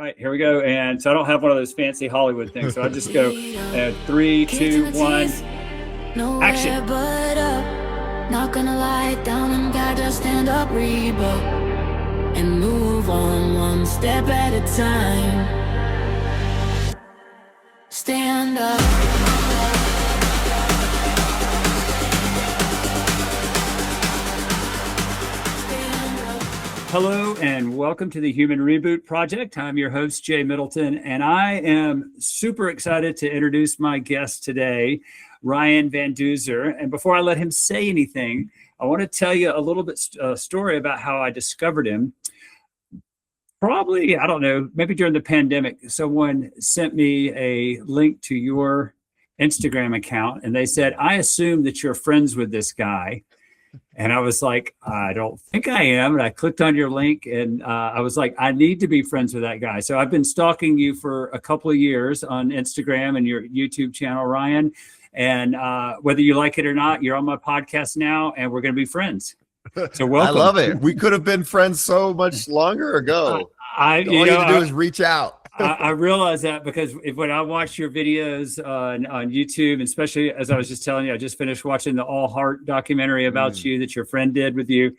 right, here we go. And so I don't have one of those fancy Hollywood things. So I just go 3, 2, 1, action. But up, not gonna lie down and gotta stand up, reboot, and move on one step at a time. Stand up. Hello and welcome to the Human Reboot Project. I'm your host, Jay Middleton, and I am super excited to introduce my guest today, Ryan Van Duzer. And before I let him say anything, I want to tell you a little bit story about how I discovered him. Probably, I don't know, maybe during the pandemic, someone sent me a link to your Instagram account, and they said, I assume that you're friends with this guy. And I was like, I don't think I am. And I clicked on your link and I was like, I need to be friends with that guy. So I've been stalking you for a couple of years on Instagram and your YouTube channel, Ryan. And whether you like it or not, you're on my podcast now and we're going to be friends. So welcome. I love it. We could have been friends so much longer ago. All you have to do is reach out. I realize that because when I watch your videos on YouTube, especially as I was just telling you, I just finished watching the All Heart documentary about you that your friend did with you.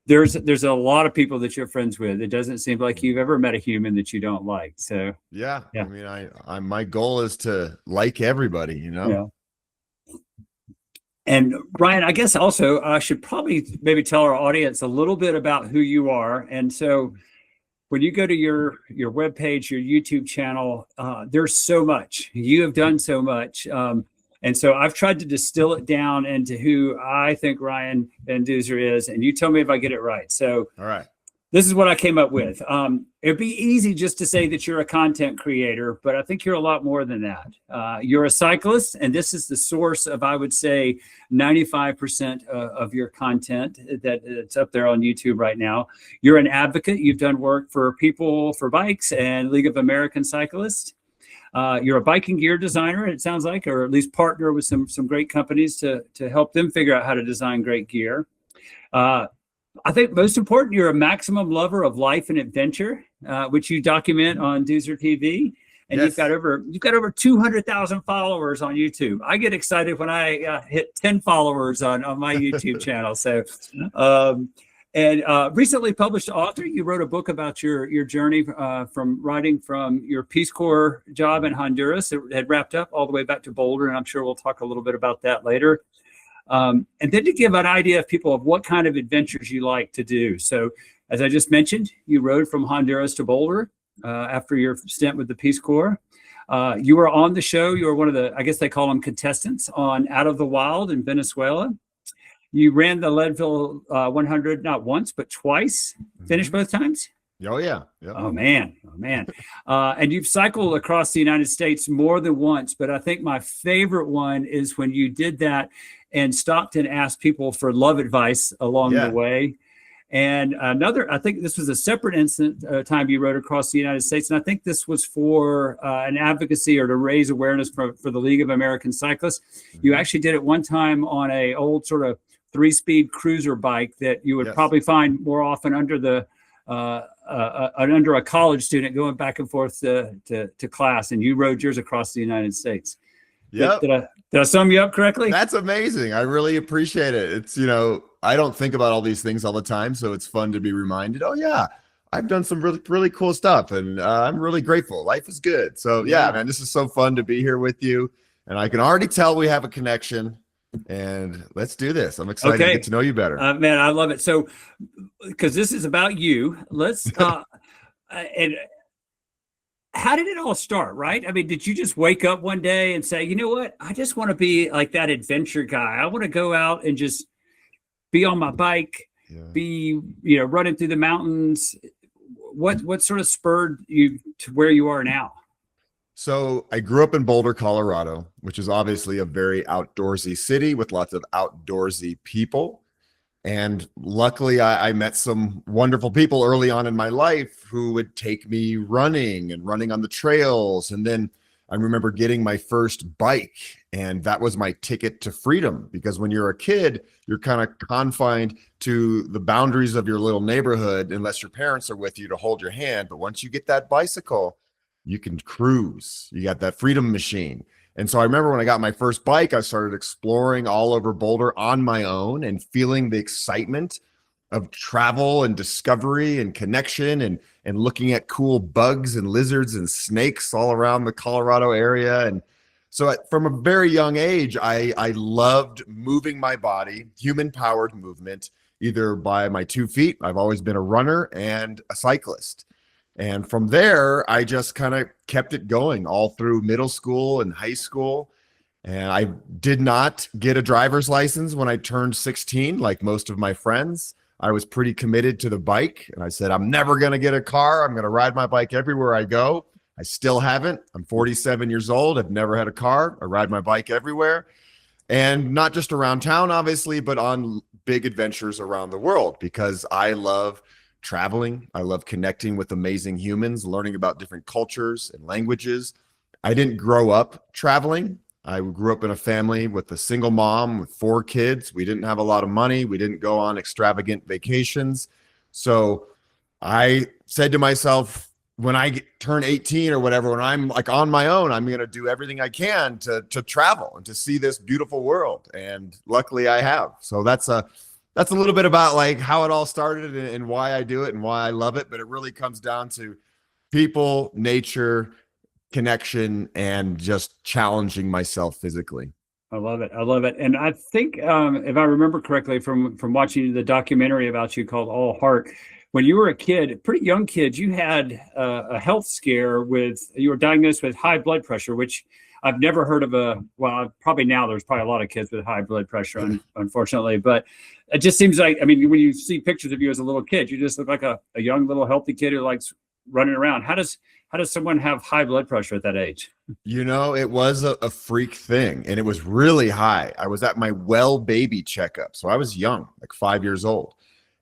There's a lot of people that you're friends with. It doesn't seem like you've ever met a human that you don't like. So yeah. I mean, I my goal is to like everybody, you know. Yeah. And Ryan, I guess also I should probably maybe tell our audience a little bit about who you are. And so when you go to your webpage, your YouTube channel, there's so much. You have done so much. And so I've tried to distill it down into who I think Ryan Van Duzer is. And you tell me if I get it right. So all right. This is what I came up with. It'd be easy just to say that you're a content creator, but I think you're a lot more than that. You're a cyclist, and this is the source of, I would say, 95% of your content that's up there on YouTube right now. You're an advocate. You've done work for People for Bikes and League of American Cyclists. You're a biking gear designer, it sounds like, or at least partner with some great companies to help them figure out how to design great gear. I think most important, you're a maximum lover of life and adventure, which you document on Duzer TV, and yes. you've got over 200,000 followers on YouTube. I get excited when I hit 10 followers on my YouTube channel. So, recently published author, you wrote a book about your journey from riding from your Peace Corps job in Honduras. It had wrapped up all the way back to Boulder, and I'm sure we'll talk a little bit about that later. And then to give an idea of people of what kind of adventures you like to do. So as I just mentioned, you rode from Honduras to Boulder after your stint with the Peace Corps. You were on the show. You were one of the, I guess they call them contestants on Out of the Wild in Venezuela. You ran the Leadville 100, not once, but twice. Finished both times? Oh, yeah. Yep. Oh, man. And you've cycled across the United States more than once, but I think my favorite one is when you did that and stopped and asked people for love advice along the way. And I think this was a separate incident time you rode across the United States. And I think this was for an advocacy or to raise awareness for the League of American Cyclists. You actually did it one time on a old sort of 3-speed cruiser bike that you would probably find more often under under a college student going back and forth to class. And you rode yours across the United States. Yeah. Did I sum you up correctly? That's amazing. I really appreciate it. It's, I don't think about all these things all the time. So it's fun to be reminded, oh yeah, I've done some really, really cool stuff and I'm really grateful. Life is good. So yeah, man, this is so fun to be here with you. And I can already tell we have a connection and let's do this. I'm excited to get to know you better. Man, I love it. So, because this is about you, let's, and how did it all start, right? I mean, did you just wake up one day and say, you know what? I just want to be like that adventure guy. I want to go out and just be on my bike, be, running through the mountains. What sort of spurred you to where you are now? So I grew up in Boulder, Colorado, which is obviously a very outdoorsy city with lots of outdoorsy people. And luckily, I met some wonderful people early on in my life who would take me running on the trails. And then I remember getting my first bike, and that was my ticket to freedom, because when you're a kid, you're kind of confined to the boundaries of your little neighborhood unless your parents are with you to hold your hand. But once you get that bicycle, you can cruise. You got that freedom machine. And so I remember when I got my first bike, I started exploring all over Boulder on my own and feeling the excitement of travel and discovery and connection, and looking at cool bugs and lizards and snakes all around the Colorado area. And so from a very young age, I loved moving my body, human powered movement, either by my 2 feet. I've always been a runner and a cyclist. And from there, I just kind of kept it going all through middle school and high school. And I did not get a driver's license when I turned 16, like most of my friends. I was pretty committed to the bike, and I said, I'm never going to get a car. I'm going to ride my bike everywhere I go. I still haven't. I'm 47 years old. I've never had a car. I ride my bike everywhere, and not just around town, obviously, but on big adventures around the world, because I love traveling. I love connecting with amazing humans, learning about different cultures and languages. I didn't grow up traveling. I grew up in a family with a single mom with 4 kids. We didn't have a lot of money. We didn't go on extravagant vacations. So I said to myself, when I turn 18 or whatever, when I'm like on my own, I'm going to do everything I can to travel and to see this beautiful world. And luckily I have. So that's a little bit about like how it all started and why I do it and why I love it. But it really comes down to people, nature, connection, and just challenging myself physically. I love it. I love it. And I think, if I remember correctly from watching the documentary about you called All Heart, when you were a kid, a pretty young kid, you had a health scare you were diagnosed with high blood pressure, which I've never heard of probably now there's probably a lot of kids with high blood pressure, unfortunately, but it just seems like, I mean, when you see pictures of you as a little kid, you just look like a young little healthy kid who likes running around. How does someone have high blood pressure at that age? You know, it was a freak thing, and it was really high. I was at my well baby checkup. So I was young, like 5 years old.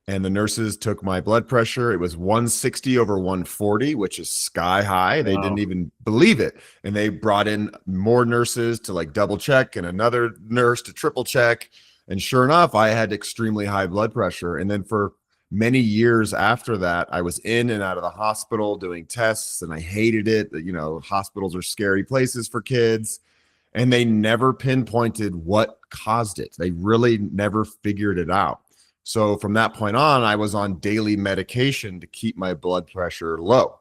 And the nurses took my blood pressure. It was 160 over 140, which is sky high. They didn't even believe it. And they brought in more nurses to like double check and another nurse to triple check. And sure enough, I had extremely high blood pressure. And then for many years after that, I was in and out of the hospital doing tests, and I hated it. You know, hospitals are scary places for kids, and they never pinpointed what caused it. They really never figured it out. So from that point on, I was on daily medication to keep my blood pressure low.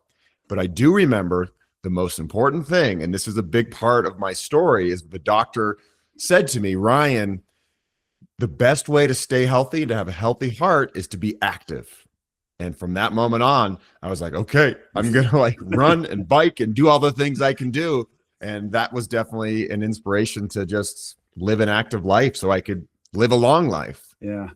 But I do remember the most important thing, and this is a big part of my story, is the doctor said to me, Ryan, the best way to stay healthy, to have a healthy heart, is to be active. And from that moment on, I was like, okay, I'm going to like run and bike and do all the things I can do. And that was definitely an inspiration to just live an active life so I could live a long life. Yeah,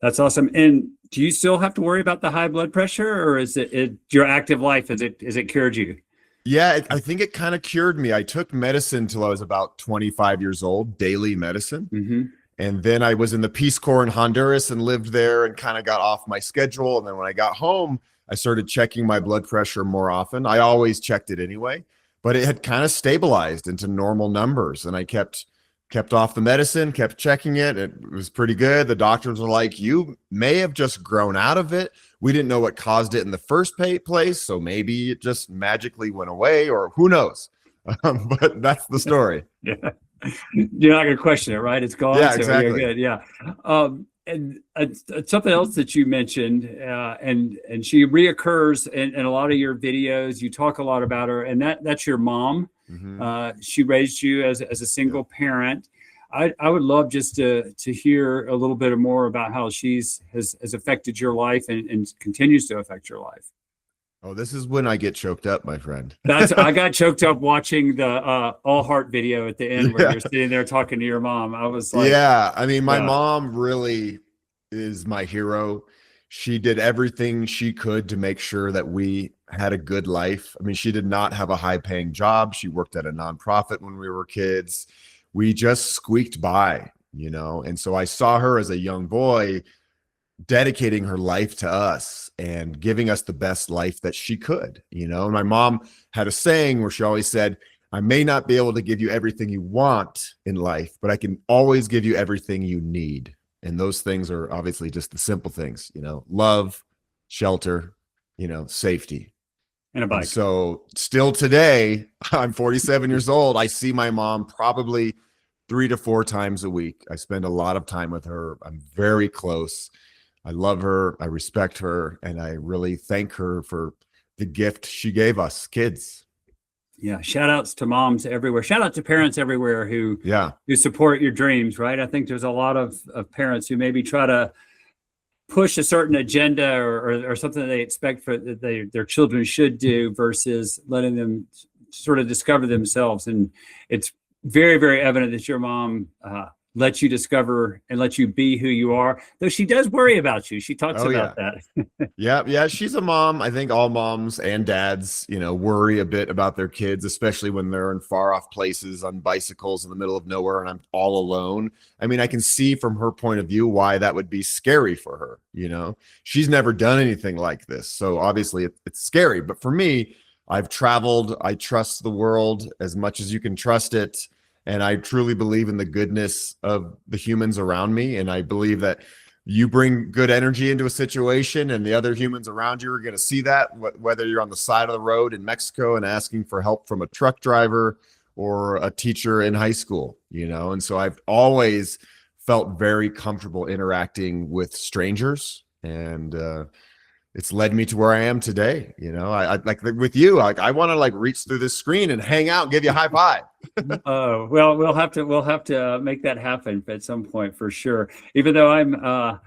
that's awesome. And do you still have to worry about the high blood pressure, or is it your active life? Is it cured you? Yeah, I think it kind of cured me. I took medicine till I was about 25 years old, daily medicine. Mm-hmm. And then I was in the Peace Corps in Honduras and lived there and kind of got off my schedule. And then when I got home, I started checking my blood pressure more often. I always checked it anyway, but it had kind of stabilized into normal numbers. And I kept off the medicine, kept checking it. It was pretty good. The doctors were like, you may have just grown out of it. We didn't know what caused it in the first place. So maybe it just magically went away, or who knows? But that's the story. Yeah. You're not going to question it, right? It's gone. Yeah, so exactly. You're good. Yeah. And something else that you mentioned, and she reoccurs in a lot of your videos. You talk a lot about her, and that's your mom. Mm-hmm. She raised you as a single parent. I would love just to hear a little bit more about how has affected your life and continues to affect your life. Oh, this is when I get choked up, my friend. I got choked up watching the All Heart video at the end where you're sitting there talking to your mom. I was like, yeah, I mean, my mom really is my hero. She did everything she could to make sure that we had a good life. I mean, she did not have a high-paying job. She worked at a nonprofit when we were kids. We just squeaked by, you know? And so I saw her as a young boy dedicating her life to us and giving us the best life that she could, you know? And my mom had a saying where she always said, I may not be able to give you everything you want in life, but I can always give you everything you need. And those things are obviously just the simple things, love, shelter, safety. And a bike. And so still today, I'm 47 years old. I see my mom probably 3 to 4 times a week. I spend a lot of time with her. I'm very close. I love her. I respect her. And I really thank her for the gift she gave us kids. Yeah. Shout outs to moms everywhere. Shout out to parents everywhere who support your dreams, right? I think there's a lot of parents who maybe try to push a certain agenda or something that they expect their children should do versus letting them sort of discover themselves. And it's very, very evident that your mom lets you discover and lets you be who you are, though she does worry about you. She talks about that. Yeah. She's a mom. I think all moms and dads, worry a bit about their kids, especially when they're in far off places on bicycles in the middle of nowhere and I'm all alone. I mean, I can see from her point of view why that would be scary for her. She's never done anything like this. So obviously it's scary. But for me, I've traveled. I trust the world as much as you can trust it. And I truly believe in the goodness of the humans around me. And I believe that you bring good energy into a situation and the other humans around you are going to see that, whether you're on the side of the road in Mexico and asking for help from a truck driver or a teacher in high school, And so I've always felt very comfortable interacting with strangers. And it's led me to where I am today. I like with you, I want to reach through this screen and hang out and give you a high five. Oh, well, we'll have to make that happen at some point for sure. Even though I'm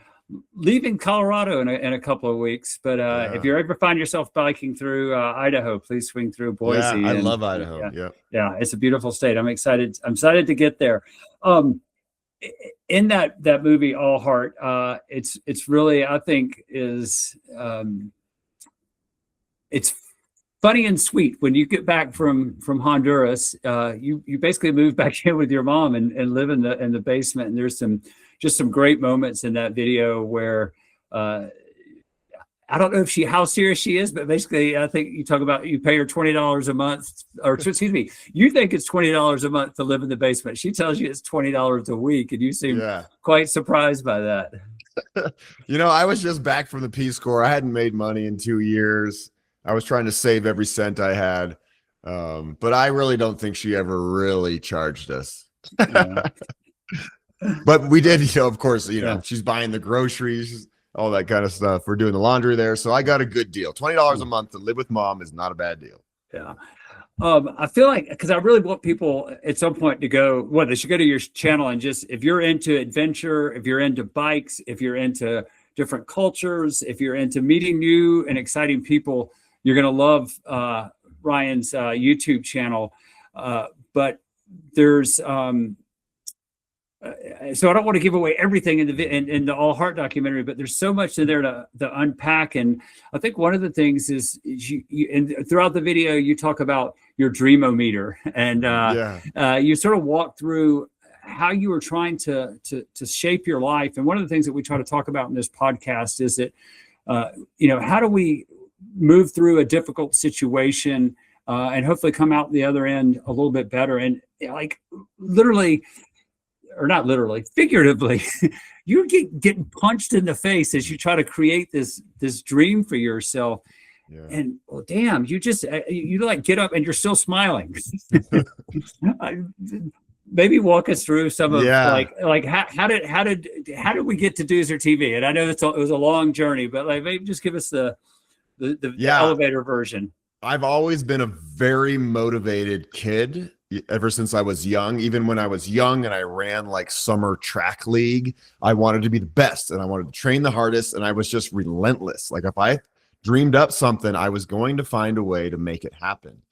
leaving Colorado in a couple of weeks, but if you ever find yourself biking through Idaho, please swing through Boise. Yeah, I love Idaho. Yeah, it's a beautiful state. I'm excited to get there. In that movie All Heart, it's really, I think, is it's funny and sweet. When you get back from Honduras, you basically move back in with your mom and live in the basement. And there's some great moments in that video where I don't know how serious she is, but basically I think you talk about you pay her $20 a month, or excuse me, you think it's $20 a month to live in the basement. She tells you it's $20 a week, and you seem quite surprised by that. I was just back from the Peace Corps. I hadn't made money in 2 years. I was trying to save every cent I had. But I really don't think she ever really charged us. But we did, of course, she's buying the groceries, all that kind of stuff. We're doing the laundry there. So I got a good deal. $20 a month to live with mom is not a bad deal. Yeah. I feel like, because I really want people at some point to go, they should go to your channel and just, if you're into adventure, if you're into bikes, if you're into different cultures, if you're into meeting new and exciting people, you're going to love Ryan's YouTube channel. But there's, so I don't want to give away everything in the All Heart documentary, but there's so much in there to unpack. And I think one of the things is and throughout the video, you talk about your dreamometer, and you sort of walk through how you were trying to shape your life. And one of the things that we try to talk about in this podcast is that, how do we move through a difficult situation and hopefully come out the other end a little bit better. And literally, or not literally, figuratively, you getting punched in the face as you try to create this dream for yourself. Yeah. And damn, you just you get up and you're still smiling. Maybe walk us through some of how did we get to Duzer TV? And I know it was a long journey, but maybe just give us the elevator version. I've always been a very motivated kid ever since I was young. Even when I was young and I ran summer track league, I wanted to be the best and I wanted to train the hardest, and I was just relentless. If I dreamed up something, I was going to find a way to make it happen.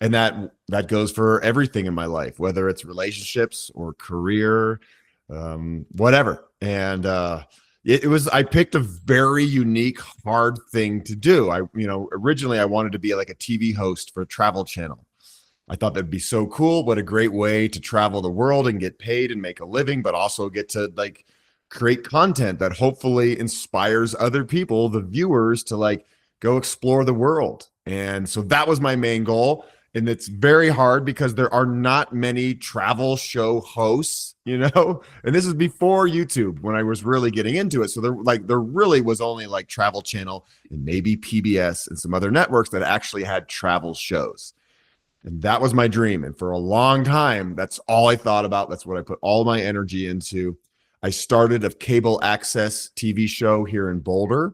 And that goes for everything in my life, whether it's relationships or career, whatever. And I picked a very unique, hard thing to do. Originally I wanted to be a TV host for a travel channel. I thought that'd be so cool. What a great way to travel the world and get paid and make a living, but also get to create content that hopefully inspires other people, the viewers, to go explore the world. And so that was my main goal. And it's very hard because there are not many travel show hosts, you know, and this is before YouTube when I was really getting into it. So there really was only like Travel Channel and maybe PBS and some other networks that actually had travel shows. And that was my dream. And for a long time, that's all I thought about. That's what I put all my energy into. I started a cable access TV show here in Boulder,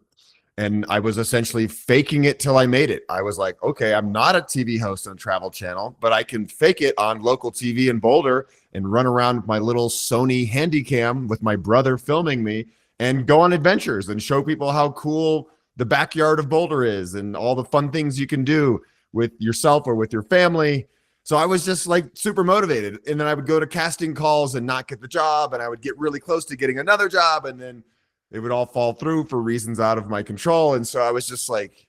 and I was essentially faking it till I made it. I was like, okay, I'm not a TV host on Travel Channel, but I can fake it on local TV in Boulder and run around with my little Sony Handycam with my brother filming me and go on adventures and show people how cool the backyard of Boulder is and all the fun things you can do with yourself or with your family. So I was just like super motivated. And then I would go to casting calls and not get the job. And I would get really close to getting another job. And then it would all fall through for reasons out of my control. And so I was just like,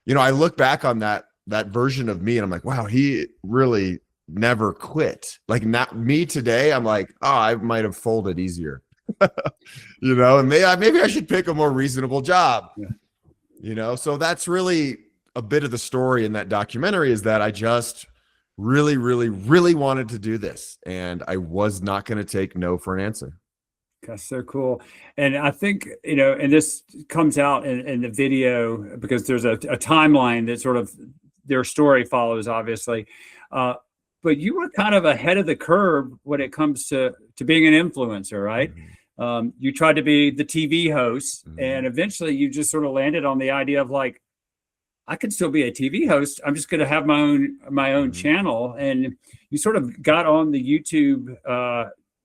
you know, I look back on that version of me and I'm like, wow, he really never quit. Like, not me today. I'm like, oh, I might have folded easier, you know, and maybe I should pick a more reasonable job, you know? So that's really a bit of the story in that documentary, is that I just really, really, really wanted to do this. And I was not going to take no for an answer. That's so cool. And I think, you know, and this comes out in the video because there's a timeline that sort of their story follows, obviously. But you were kind of ahead of the curve when it comes to being an influencer, right? Mm-hmm. You tried to be the TV host, mm-hmm. and eventually you just sort of landed on the idea of like, I could still be a TV host. I'm just going to have my own mm-hmm. channel. And you sort of got on the YouTube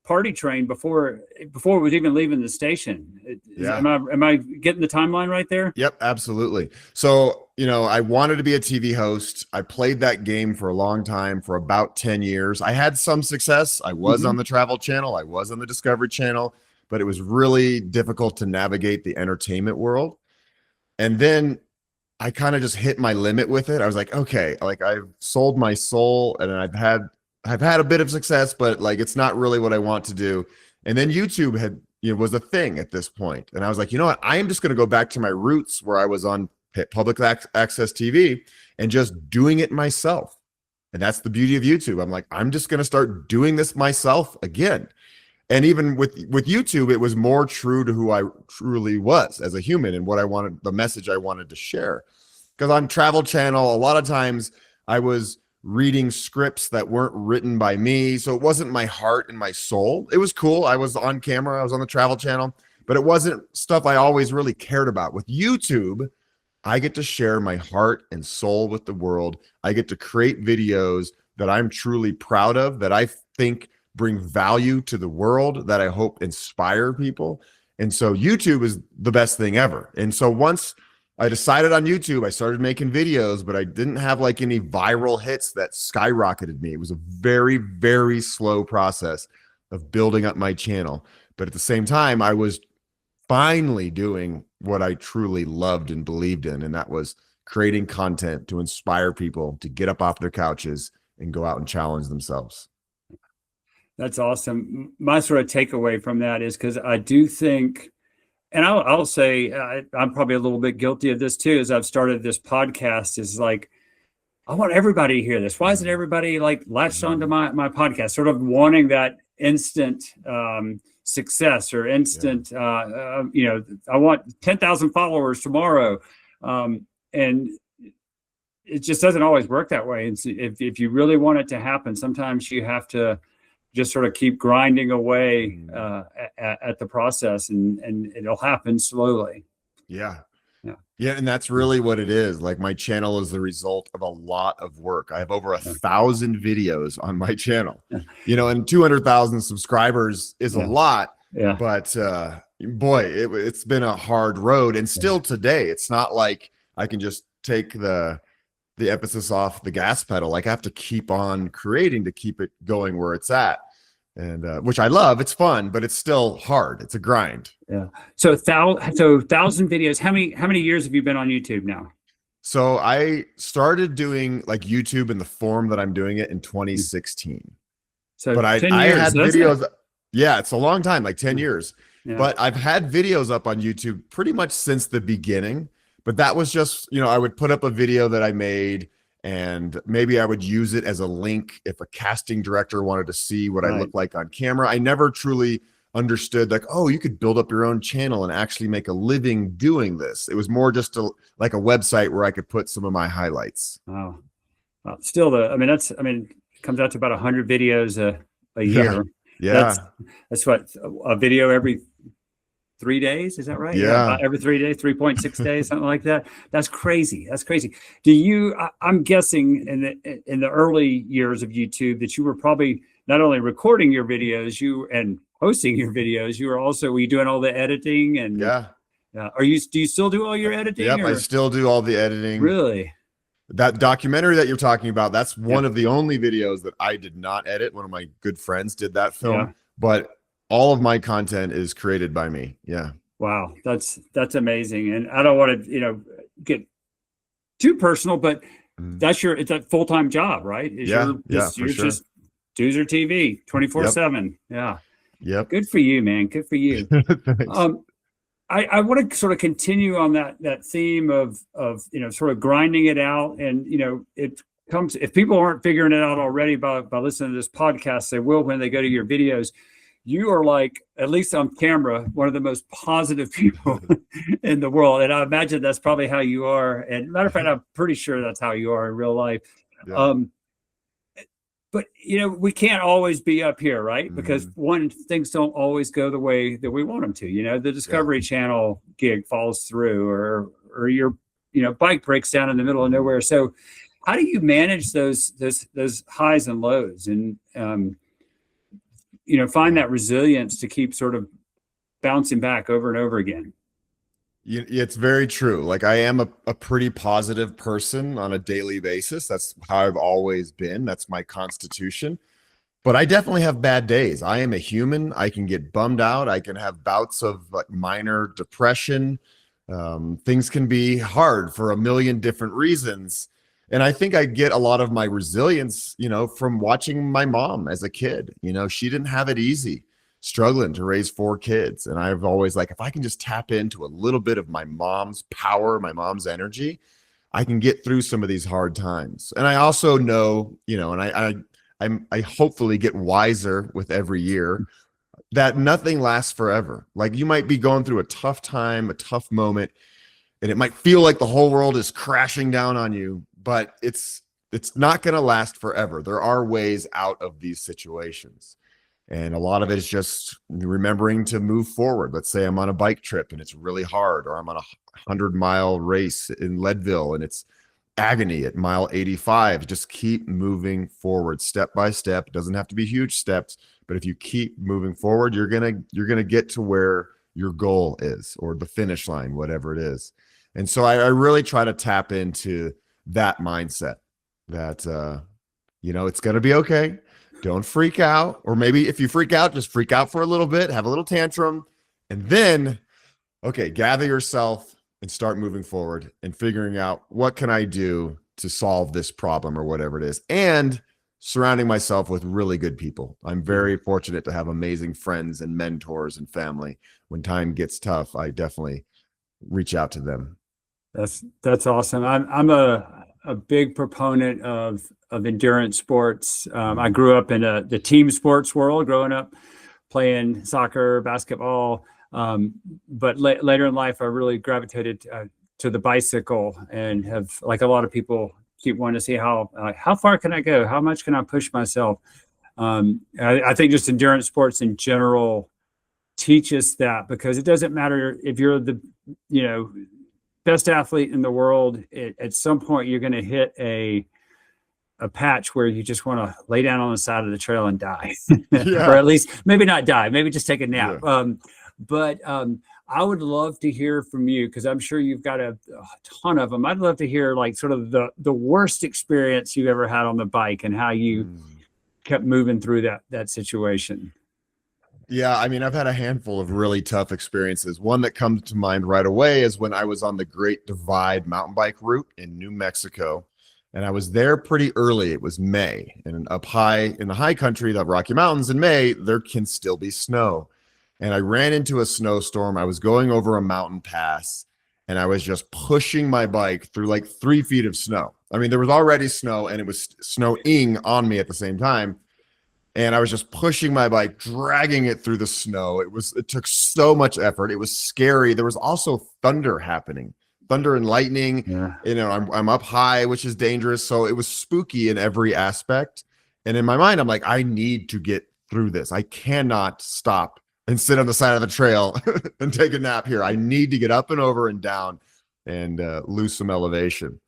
party train before it was even leaving the station. Yeah. Am I getting the timeline right there? Yep, absolutely. So, you know, I wanted to be a TV host. I played that game for a long time, for about 10 years. I had some success. I was mm-hmm. on the Travel Channel. I was on the Discovery Channel, but it was really difficult to navigate the entertainment world. And then I kind of just hit my limit with it. I was like, okay, like I've sold my soul and I've had a bit of success, but like, it's not really what I want to do. And then YouTube was a thing at this point. And I was like, you know what? I am just going to go back to my roots where I was on public access TV and just doing it myself. And that's the beauty of YouTube. I'm like, I'm just going to start doing this myself again. And even with YouTube, it was more true to who I truly was as a human and what I wanted, the message I wanted to share. Because on Travel Channel, a lot of times I was reading scripts that weren't written by me. So it wasn't my heart and my soul. It was cool. I was on camera. I was on the Travel Channel, but it wasn't stuff I always really cared about. With YouTube, I get to share my heart and soul with the world. I get to create videos that I'm truly proud of, that I think bring value to the world, that I hope inspire people. And so YouTube is the best thing ever. And so once I decided on YouTube, I started making videos, but I didn't have like any viral hits that skyrocketed me. It was a very, very slow process of building up my channel. But at the same time, I was finally doing what I truly loved and believed in. And that was creating content to inspire people to get up off their couches and go out and challenge themselves. That's awesome. My sort of takeaway from that is, because I do think, and I'll say I'm probably a little bit guilty of this too, as I've started this podcast, is like, I want everybody to hear this. Why isn't everybody like latched onto my podcast, sort of wanting that instant success or instant, I want 10,000 followers tomorrow. And it just doesn't always work that way. And so if you really want it to happen, sometimes you have to just sort of keep grinding away at the process, and it'll happen slowly. Yeah. And that's really what it is. Like, my channel is the result of a lot of work. I have over 1,000 videos on my channel, and 200,000 subscribers is a lot, but boy, it's been a hard road. And still today, it's not like I can just take the emphasis off the gas pedal. Like, I have to keep on creating to keep it going where it's at, and which I love. It's fun, but it's still hard. It's a grind. Yeah. So 1,000 videos. How many years have you been on YouTube now? So I started doing like YouTube in the form that I'm doing it in 2016. So, but I had videos. Yeah, it's a long time, like 10 years. Yeah. But I've had videos up on YouTube pretty much since the beginning. But that was just, I would put up a video that I made, And maybe I would use it as a link if a casting director wanted to see what I look like on camera. I never truly understood like, oh, you could build up your own channel and actually make a living doing this. It was more just like a website where I could put some of my highlights. Wow. Well, still it comes out to about 100 videos a year. Yeah. That's what, a video every 3 days, is that right? Yeah. Every 3 days, 3.6 days, something like that. That's crazy. Do you, I'm guessing in the early years of YouTube that you were probably not only recording your videos, and hosting your videos, were you doing all the editing and do you still do all your editing? Yep, I still do all the editing. Really? That documentary that you're talking about, that's one of the only videos that I did not edit. One of my good friends did that film, but all of my content is created by me. Yeah. Wow. That's amazing. And I don't want to, get too personal, but it's a full-time job, right? You're just Duzer TV 24/7. Yeah. Yep. Good for you, man. Good for you. I want to sort of continue on that theme of sort of grinding it out. And, it comes, if people aren't figuring it out already by listening to this podcast, they will when they go to your videos. You are, like, at least on camera, one of the most positive people in the world. And I imagine that's probably how you are. And matter of fact, I'm pretty sure that's how you are in real life. Yeah. But, we can't always be up here, right? Because things don't always go the way that we want them to. The Discovery Channel gig falls through, or your, bike breaks down in the middle of nowhere. So how do you manage those highs and lows and, find that resilience to keep sort of bouncing back over and over again? It's very true. Like, I am a pretty positive person on a daily basis. That's how I've always been. That's my constitution. But I definitely have bad days. I am a human. I can get bummed out. I can have bouts of, like, minor depression. Things can be hard for a million different reasons. And I think I get a lot of my resilience, from watching my mom as a kid. She didn't have it easy, struggling to raise 4 kids. And I've always, like, if I can just tap into a little bit of my mom's power, my mom's energy, I can get through some of these hard times. And I also know, and I hopefully get wiser with every year, that nothing lasts forever. Like, you might be going through a tough time, a tough moment, and it might feel like the whole world is crashing down on you, but it's not going to last forever. There are ways out of these situations. And a lot of it is just remembering to move forward. Let's say I'm on a bike trip and it's really hard, or I'm on a 100-mile race in Leadville and it's agony at mile 85. Just keep moving forward step by step. It doesn't have to be huge steps, but if you keep moving forward, you're going to get to where your goal is, or the finish line, whatever it is. And so I really try to tap into that mindset that, it's going to be okay. Don't freak out. Or maybe if you freak out, just freak out for a little bit, have a little tantrum, and then, okay, gather yourself and start moving forward and figuring out, what can I do to solve this problem or whatever it is, and surrounding myself with really good people. I'm very fortunate to have amazing friends and mentors and family. When time gets tough, I definitely reach out to them. That's awesome. I'm a big proponent of endurance sports. I grew up in the team sports world, growing up playing soccer, basketball. But later in life, I really gravitated to the bicycle, and have, like a lot of people, keep wanting to see how far can I go? How much can I push myself? I think just endurance sports in general teach us that, because it doesn't matter if you're the, best athlete in the world. At some point, you're going to hit a patch where you just want to lay down on the side of the trail and die, or at least maybe not die, maybe just take a nap. Yeah. But I would love to hear from you, because I'm sure you've got a ton of them. I'd love to hear, like, sort of the worst experience you ever had on the bike, and how you kept moving through that situation. Yeah, I mean, I've had a handful of really tough experiences. One that comes to mind right away is when I was on the Great Divide mountain bike route in New Mexico. And I was there pretty early. It was May, and up high in the high country, the Rocky Mountains, in May, there can still be snow. And I ran into a snowstorm. I was going over a mountain pass, and I was just pushing my bike through like 3 feet of snow. I mean, there was already snow and it was snowing on me at the same time. And I was just pushing my bike, dragging it through the snow. It took so much effort. It was scary. There was also thunder happening, thunder and lightning. Yeah. You know, I'm up high, which is dangerous. So it was spooky in every aspect. And in my mind, I'm like, I need to get through this. I cannot stop and sit on the side of the trail and take a nap here. I need to get up and over and down and lose some elevation.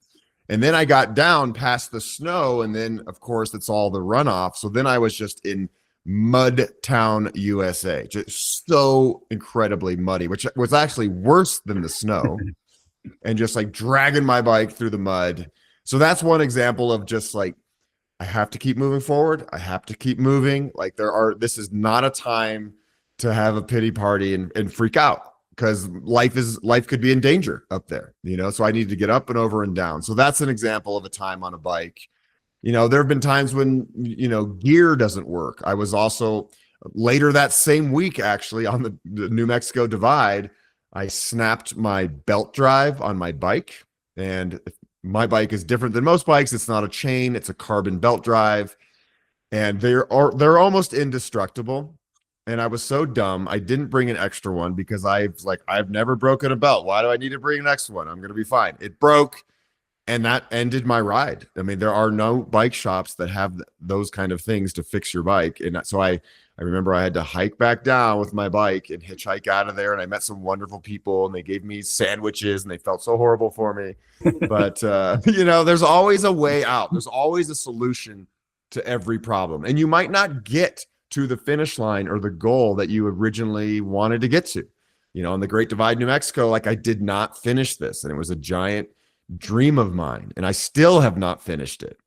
And then I got down past the snow, and then of course it's all the runoff. So then I was just in Mud Town, USA, just so incredibly muddy, which was actually worse than the snow, and just like dragging my bike through the mud. So that's one example of just like, I have to keep moving forward. I have to keep moving. Like this is not a time to have a pity party and freak out, because life could be in danger up there, you know? So I need to get up and over and down. So that's an example of a time on a bike. You know, there have been times when, you know, gear doesn't work. I was also later that same week, actually, on the New Mexico divide, I snapped my belt drive on my bike. And my bike is different than most bikes. It's not a chain, it's a carbon belt drive. And they're almost indestructible. And I was so dumb, I didn't bring an extra one, because I've never broken a belt. Why do I need to bring an extra one? I'm going to be fine. It broke, and that ended my ride. I mean, there are no bike shops that have those kind of things to fix your bike. And so I remember I had to hike back down with my bike and hitchhike out of there. And I met some wonderful people, and they gave me sandwiches, and they felt so horrible for me. But, you know, there's always a way out. There's always a solution to every problem. And you might not get to the finish line or the goal that you originally wanted to get to. You know, on the Great Divide, New Mexico, like, I did not finish this, and it was a giant dream of mine, and I still have not finished it.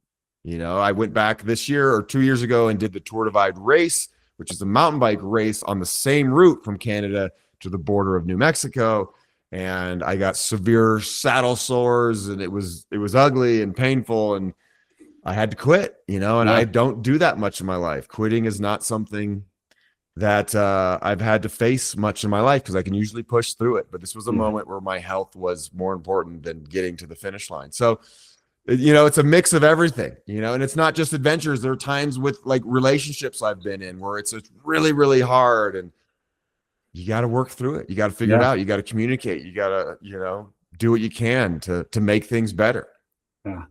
You know, I went back this year or 2 years ago and did the Tour Divide race, which is a mountain bike race on the same route from Canada to the border of New Mexico. And I got severe saddle sores, and it was ugly and painful, and I had to quit, you know, and I don't do that much in my life. Quitting is not something that I've had to face much in my life, because I can usually push through it. But this was a moment where my health was more important than getting to the finish line. So, you know, it's a mix of everything, you know, and it's not just adventures. There are times with like relationships I've been in where it's really, really hard, and you got to work through it. You got to figure it out. You got to communicate. You got to, you know, do what you can to make things better. Yeah.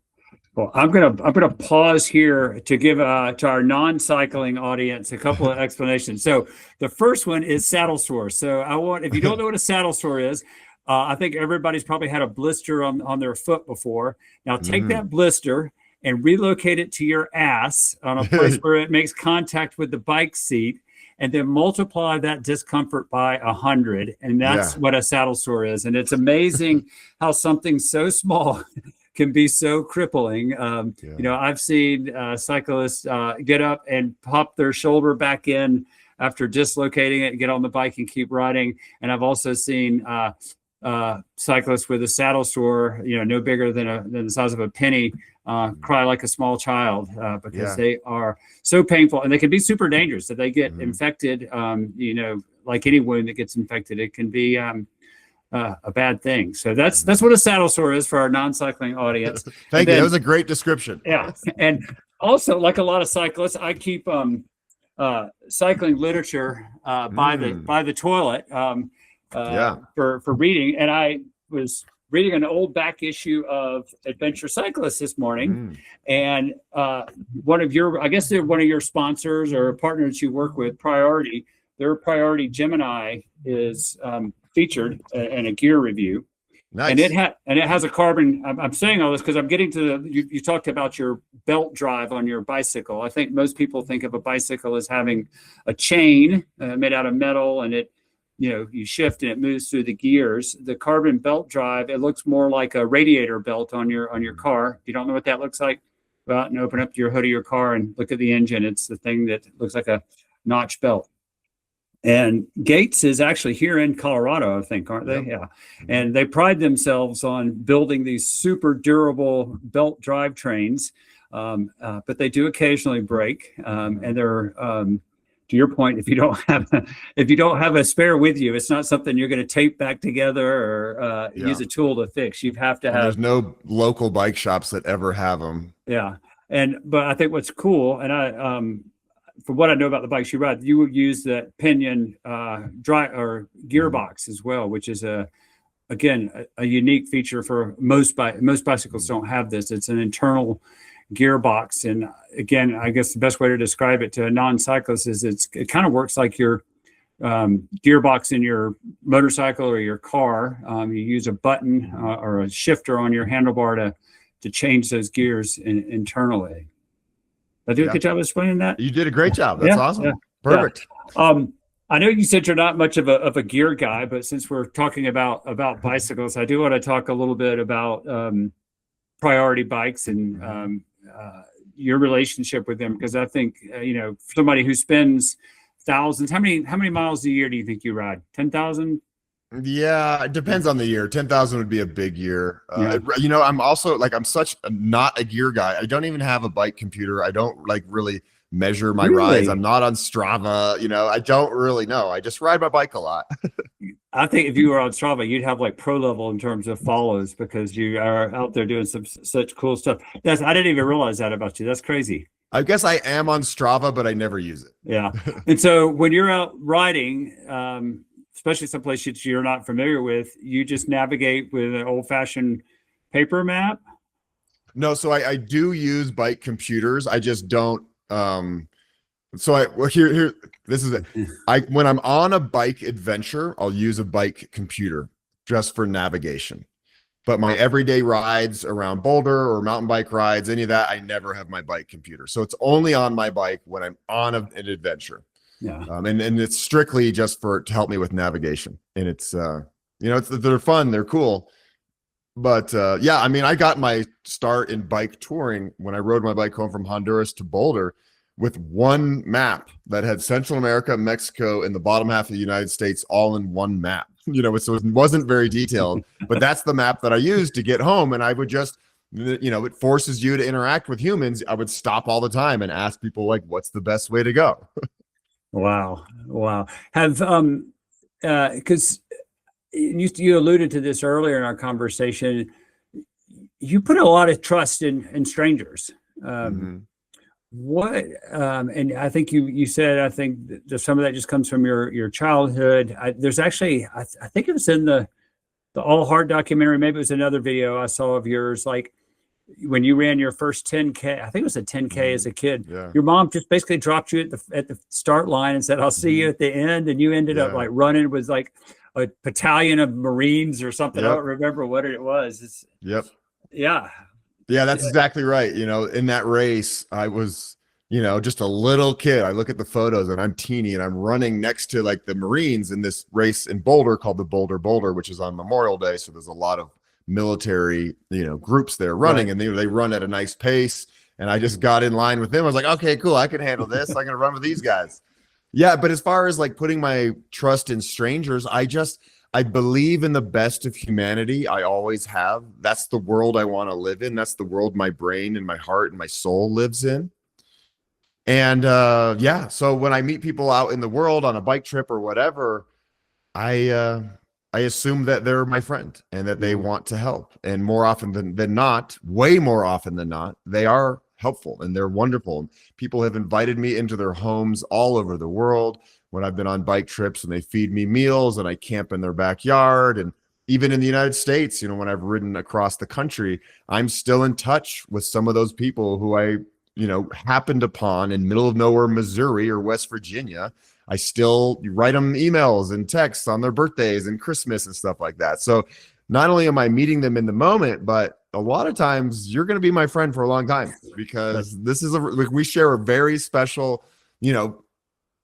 Well, I'm gonna pause here to give to our non-cycling audience a couple of explanations. So the first one is saddle sore. So if you don't know what a saddle sore is, I think everybody's probably had a blister on their foot before. Now take that blister and relocate it to your ass on a place where it makes contact with the bike seat, and then multiply that discomfort by 100, and that's what a saddle sore is. And it's amazing how something so small can be so crippling. You know, I've seen cyclists get up and pop their shoulder back in after dislocating it and get on the bike and keep riding. And I've also seen cyclists with a saddle sore, you know, no bigger than the size of a penny, cry like a small child because they are so painful, and they can be super dangerous. If they get infected, you know, like any wound that gets infected, it can be a bad thing. So that's what a saddle sore is for our non-cycling audience. Thank you. That was a great description. Yeah. And also, like a lot of cyclists, I keep cycling literature by the toilet for reading. And I was reading an old back issue of Adventure Cyclist this morning, and one of your sponsors or partners you work with, Priority, their Priority Gemini is featured in a gear review. Nice. And it has a carbon. I'm saying all this because I'm getting to you talked about your belt drive on your bicycle. I think most people think of a bicycle as having a chain made out of metal, and it, you know, you shift and it moves through the gears. The carbon belt drive, it looks more like a radiator belt on your car. If you don't know what that looks like, go out and open up your hood of your car and look at the engine. It's the thing that looks like a notch belt. And Gates is actually here in Colorado, I think, aren't they? Yeah. And they pride themselves on building these super durable belt drivetrains, but they do occasionally break. And they're to your point, if you don't have a spare with you, it's not something you're going to tape back together or use a tool to fix. You have to have. There's no local bike shops that ever have them. Yeah, but I think what's cool, and from what I know about the bikes you ride, you use the pinion gearbox as well, which is again a unique feature for most bicycles don't have this. It's an internal gearbox, and again, I guess the best way to describe it to a non-cyclist is it kind of works like your gearbox in your motorcycle or your car. You use a button or a shifter on your handlebar to change those gears internally. Did I do a good job of explaining that? You did a great job. That's awesome. Perfect. I know you said you're not much of a gear guy, but since we're talking about bicycles, I do want to talk a little bit about priority bikes and your relationship with them, because I think for somebody who spends thousands, how many miles a year do you think you ride? 10,000? Yeah, it depends on the year. 10,000 would be a big year. I'm also I'm such not a gear guy. I don't even have a bike computer. I don't really measure my rides. I'm not on Strava. I don't really know. I just ride my bike a lot. I think if you were on Strava, you'd have pro level in terms of follows, because you are out there doing such cool stuff. I didn't even realize that about you. That's crazy. I guess I am on Strava, but I never use it. Yeah. And so when you're out riding, especially some places you're not familiar with, you just navigate with an old-fashioned paper map? No, so I do use bike computers. I just don't. This is it. When I'm on a bike adventure, I'll use a bike computer just for navigation. But my everyday rides around Boulder or mountain bike rides, any of that, I never have my bike computer. So it's only on my bike when I'm on an adventure. Yeah. And it's strictly just to help me with navigation. And it's they're fun, they're cool. But I got my start in bike touring when I rode my bike home from Honduras to Boulder with one map that had Central America, Mexico, and the bottom half of the United States all in one map. So it wasn't very detailed, but that's the map that I used to get home. And I would just, it forces you to interact with humans. I would stop all the time and ask people what's the best way to go? Wow. Have, because you alluded to this earlier in our conversation, you put a lot of trust in strangers. What, and I think you said, I think that some of that just comes from your childhood. There's actually, I think it was in the All Heart documentary, maybe it was another video I saw of yours, when you ran your first 10K, I think it was a 10K as a kid. Yeah. Your mom just basically dropped you at the start line and said, "I'll see you at the end." And you ended up running with a battalion of Marines or something. Yep. I don't remember what it was. Yeah, that's exactly right. In that race, I was, just a little kid. I look at the photos and I'm teeny and I'm running next to the Marines in this race in Boulder called the Boulder, which is on Memorial Day. So there's a lot of military, groups there running, and they run at a nice pace. And I just got in line with them. I was like, okay, cool. I can handle this. I'm going to run with these guys. Yeah. But as far as putting my trust in strangers, I believe in the best of humanity. I always have. That's the world I want to live in. That's the world my brain and my heart and my soul lives in. And so when I meet people out in the world on a bike trip or whatever, I assume that they're my friend and that they want to help. And more often than not, way more often than not, they are helpful and they're wonderful. People have invited me into their homes all over the world when I've been on bike trips, and they feed me meals and I camp in their backyard. And even in the United States, when I've ridden across the country, I'm still in touch with some of those people who I, happened upon in middle of nowhere, Missouri or West Virginia. I still write them emails and texts on their birthdays and Christmas and stuff like that. So not only am I meeting them in the moment, but a lot of times you're going to be my friend for a long time, because this is we share a very special,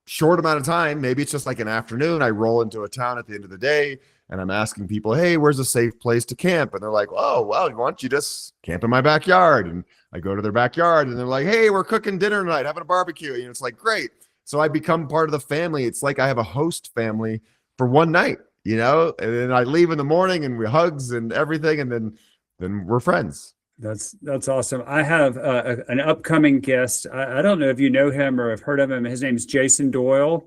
short amount of time. Maybe it's just an afternoon. I roll into a town at the end of the day and I'm asking people, "Hey, where's a safe place to camp?" And they're like, "Oh, well, why don't you just camp in my backyard?" And I go to their backyard and they're like, "Hey, we're cooking dinner tonight, having a barbecue." It's great. So I become part of the family. It's like I have a host family for one night, and then I leave in the morning and we hugs and everything. And then we're friends. That's awesome. I have an upcoming guest. I don't know if you know him or have heard of him. His name is Jason Doyle.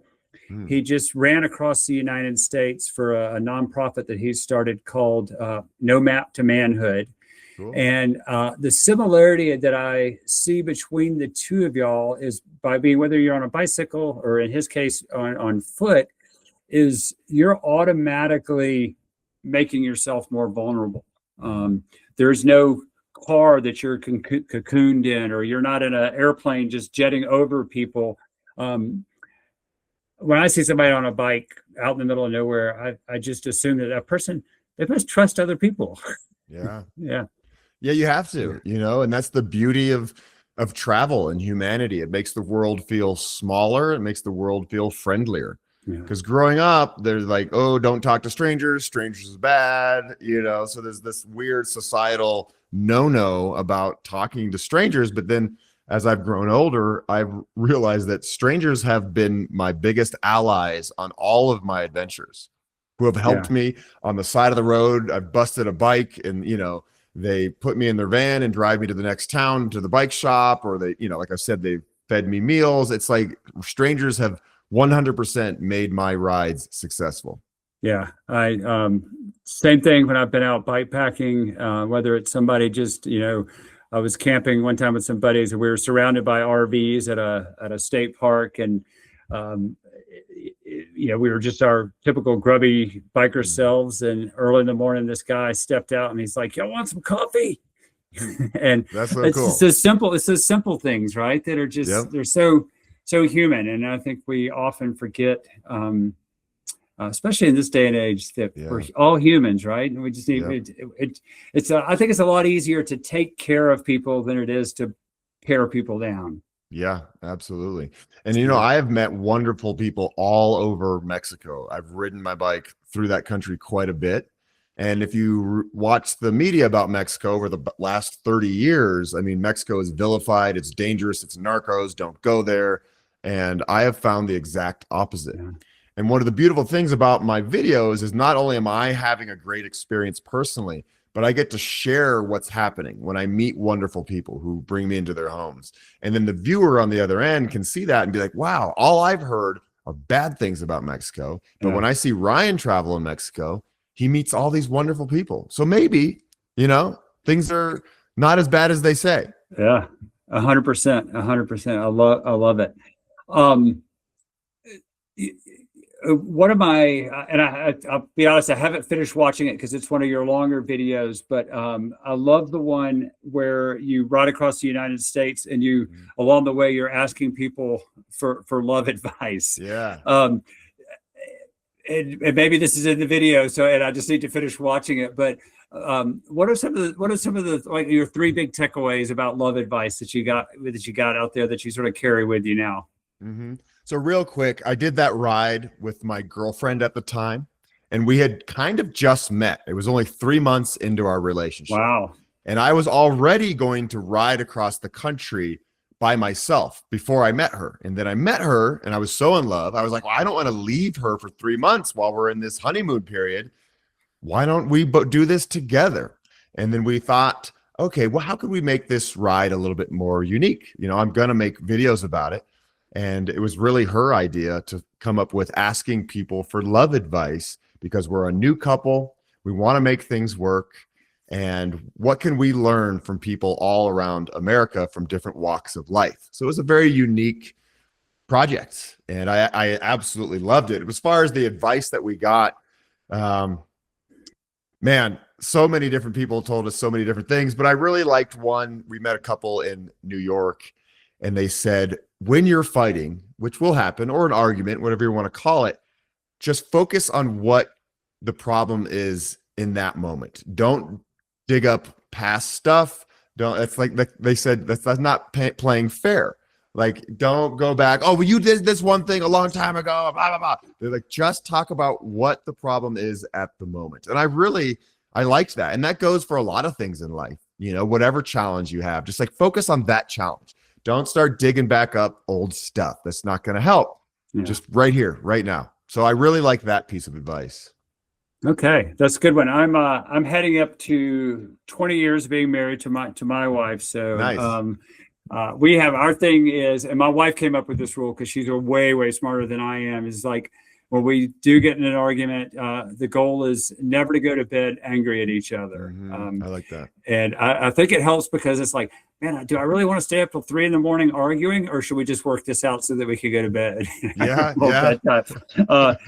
Hmm, He just ran across the United States for a nonprofit that he started called No Map to Manhood. cool. And the similarity that I see between the two of y'all is by being, whether you're on a bicycle or in his case on foot, is you're automatically making yourself more vulnerable. There's no car that you're cocooned in, or you're not in an airplane just jetting over people. When I see somebody on a bike out in the middle of nowhere, I just assume that that person, they must trust other people. Yeah. Yeah. Yeah, you have to, and that's the beauty of travel and humanity. It makes the world feel smaller. It makes the world feel friendlier. Yeah. Because growing up, there's like, oh, don't talk to strangers. Strangers is bad, So there's this weird societal no about talking to strangers. But then as I've grown older, I've realized that strangers have been my biggest allies on all of my adventures, who have helped me on the side of the road. I've busted a bike and, they put me in their van and drive me to the next town to the bike shop, or they, like I said, they fed me meals. It's like strangers have 100% made my rides successful. Yeah. Same thing when I've been out bike packing, whether it's somebody just, I was camping one time with some buddies and we were surrounded by RVs at a state park. And, we were just our typical grubby biker selves. And early in the morning, this guy stepped out and he's like, "Y'all want some coffee?" And That's so it's cool. just it's those simple things, right? That are just, they're so human. And I think we often forget, especially in this day and age, that we're all humans, right? And we just need I think it's a lot easier to take care of people than it is to tear people down. Yeah, absolutely. And, I have met wonderful people all over Mexico. I've ridden my bike through that country quite a bit. And if you watch the media about Mexico over the last 30 years, I mean, Mexico is vilified. It's dangerous. It's narcos. Don't go there. And I have found the exact opposite. Yeah. And one of the beautiful things about my videos is not only am I having a great experience personally, but I get to share what's happening when I meet wonderful people who bring me into their homes. And then the viewer on the other end can see that and be like, wow, all I've heard are bad things about Mexico. But when I see Ryan travel in Mexico, he meets all these wonderful people. So maybe, things are not as bad as they say. Yeah, 100%, 100%. I love it. One of my, and I'll be honest, I haven't finished watching it because it's one of your longer videos, but I love the one where you ride across the United States and you, along the way, you're asking people for love advice. Yeah. And maybe this is in the video, and I just need to finish watching it. But what are some of the like your three big takeaways about love advice that you got out there that you sort of carry with you now? Mm-hmm. So real quick, I did that ride with my girlfriend at the time, and we had kind of just met. It was only 3 months into our relationship. Wow. And I was already going to ride across the country by myself before I met her. And then I met her and I was so in love. I was like, well, I don't want to leave her for 3 months while we're in this honeymoon period. Why don't we do this together? And then we thought, okay, well, how could we make this ride a little bit more unique? I'm going to make videos about it. And it was really her idea to come up with asking people for love advice because we're a new couple. We want to make things work. And what can we learn from people all around America from different walks of life? So it was a very unique project. And I absolutely loved it. As far as the advice that we got, man, so many different people told us so many different things. But I really liked one. We met a couple in New York. And they said, when you're fighting, which will happen, or an argument, whatever you want to call it, just focus on what the problem is in that moment. Don't dig up past stuff. It's like they said, that's not playing fair. Like, don't go back. Oh, well, you did this one thing a long time ago, blah, blah, blah. They're like, just talk about what the problem is at the moment. And I liked that. And that goes for a lot of things in life. Whatever challenge you have, just like focus on that challenge. Don't start digging back up old stuff. That's not going to help. Just right here, right now. So I really like that piece of advice. Okay, that's a good one. I'm heading up to 20 years being married to my wife. So Nice. we have our thing is, and my wife came up with this rule because she's way smarter than I am. Is like when we do get in an argument, the goal is never to go to bed angry at each other. I like that. And I think it helps because it's like, man, do I really want to stay up till 3 a.m. arguing, or should we just work this out so that we can go to bed? Yeah,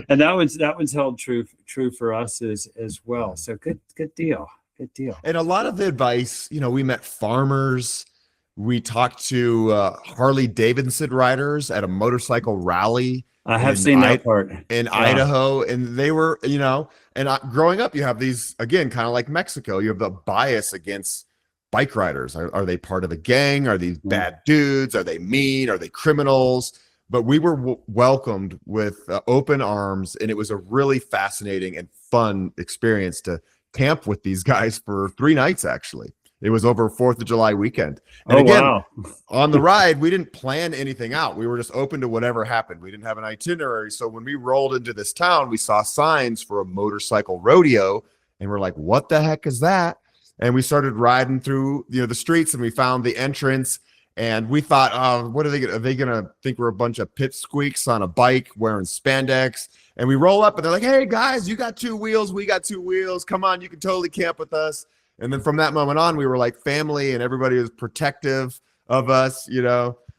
And that one's held true for us as well. So good deal. And a lot of the advice, we met farmers. We talked to Harley Davidson riders at a motorcycle rally. I have seen that part in Idaho, and they were, growing up, you have these, again, kind of like Mexico, you have the bias against bike riders. Are they part of a gang? Are these bad dudes? Are they mean? Are they criminals? But we were welcomed with open arms, and it was a really fascinating and fun experience to camp with these guys for 3 nights, actually. It was over 4th of July weekend. And on the ride, we didn't plan anything out. We were just open to whatever happened. We didn't have an itinerary. So when we rolled into this town, we saw signs for a motorcycle rodeo, and we're like, what the heck is that? And we started riding through, the streets, and we found the entrance, and we thought, what are they going to think we're a bunch of pipsqueaks on a bike wearing spandex? And we roll up, and they're like, hey guys, you got 2 wheels. We got 2 wheels. Come on, you can totally camp with us. And then from that moment on, we were like family, and everybody was protective of us,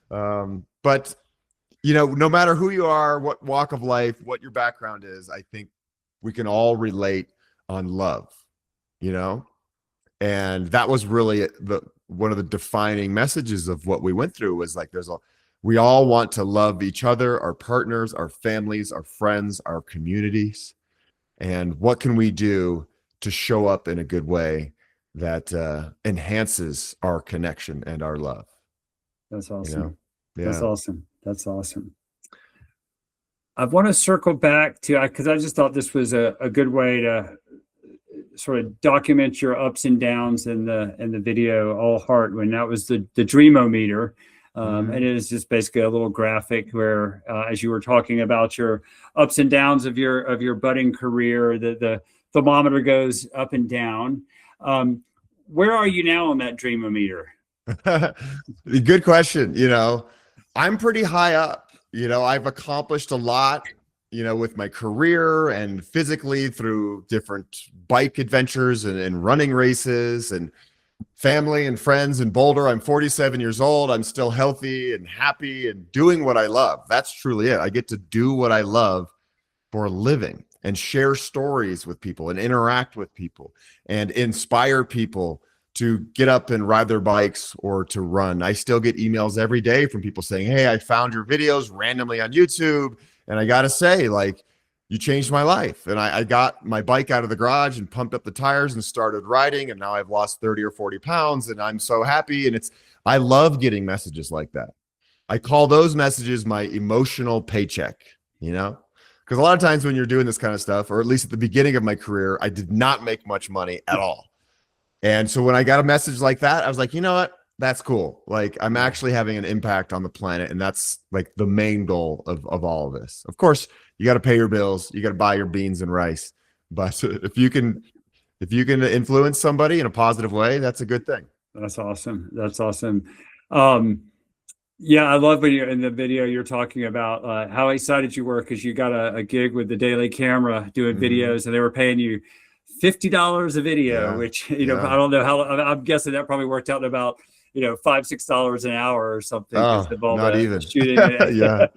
But, no matter who you are, what walk of life, what your background is, I think we can all relate on love, And that was really one of the defining messages of what we went through was like, we all want to love each other, our partners, our families, our friends, our communities. And what can we do to show up in a good way that enhances our connection and our love? That's awesome. That's awesome. I want to circle back to, because I just thought this was a good way to sort of document your ups and downs in the video, all heart, when that was the Dreamometer. And it is just basically a little graphic where, as you were talking about your ups and downs of your budding career, the thermometer goes up and down. Where are you now on that Dreamometer? Good question. I'm pretty high up. I've accomplished a lot, with my career and physically through different bike adventures and running races and family and friends in Boulder. I'm 47 years old. I'm still healthy and happy and doing what I love. That's truly it. I get to do what I love for a living and share stories with people and interact with people and inspire people to get up and ride their bikes or to run. I still get emails every day from people saying, hey, I found your videos randomly on YouTube. And I got to say, like, you changed my life. And I got my bike out of the garage and pumped up the tires and started riding. And now I've lost 30 or 40 pounds and I'm so happy. And I love getting messages like that. I call those messages my emotional paycheck, because a lot of times when you're doing this kind of stuff, or at least at the beginning of my career, I did not make much money at all. And so when I got a message like that, I was like, you know what? That's cool. Like, I'm actually having an impact on the planet. And that's like the main goal of all of this. Of course, you got to pay your bills. You got to buy your beans and rice. But if you can influence somebody in a positive way, that's a good thing. That's awesome. Yeah, I love when you're in the video, you're talking about how excited you were because you got a gig with the Daily Camera doing videos, and they were paying you $50 a video, which, I don't know how, I'm guessing that probably worked out to about, $5-6 an hour or something. Oh, not even shooting. And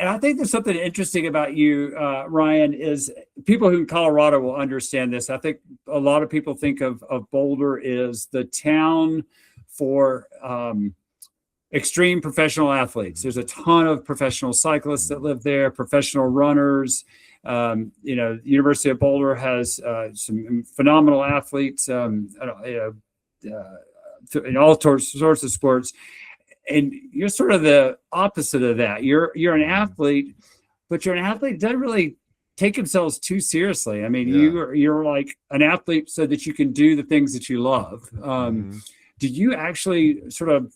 I think there's something interesting about you, Ryan, is people who in Colorado will understand this. I think a lot of people think of Boulder is the town for extreme professional athletes. There's a ton of professional cyclists that live there, professional runners. University of Boulder has some phenomenal athletes, in all sorts of sports. And you're sort of the opposite of that. You're an athlete, but you're an athlete that doesn't really take themselves too seriously. I mean, you're like an athlete so that you can do the things that you love. Do you actually sort of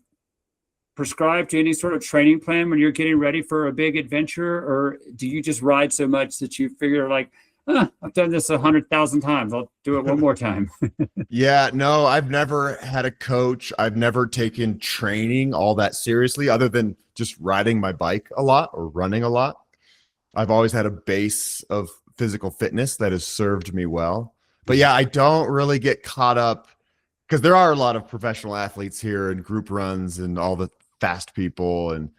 prescribe to any sort of training plan when you're getting ready for a big adventure, or do you just ride so much that you figure like, I've done this 100,000 times, I'll do it one more time? Yeah, no, I've never had a coach. I've never taken training all that seriously, other than just riding my bike a lot or running a lot. I've always had a base of physical fitness that has served me well. But yeah, I don't really get caught up, because there are a lot of professional athletes here and group runs and all the fast people, and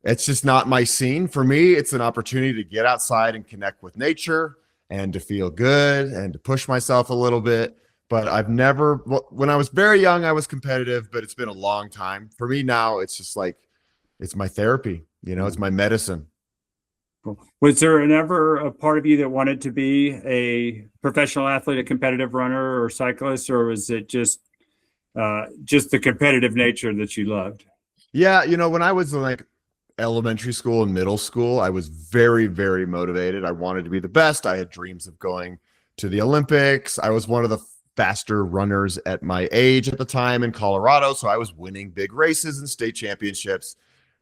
it's just not my scene. For me, it's an opportunity to get outside and connect with nature and to feel good and to push myself a little bit. But I've never, when I was very young, I was competitive, but it's been a long time. For me now, it's just like, it's my therapy, it's my medicine. Cool. Was there ever a part of you that wanted to be a professional athlete, a competitive runner or cyclist, or was it just the competitive nature that you loved? Yeah, when I was in like elementary school and middle school, I was very, very motivated. I wanted to be the best. I had dreams of going to the Olympics. I was one of the faster runners at my age at the time in Colorado, so I was winning big races and state championships.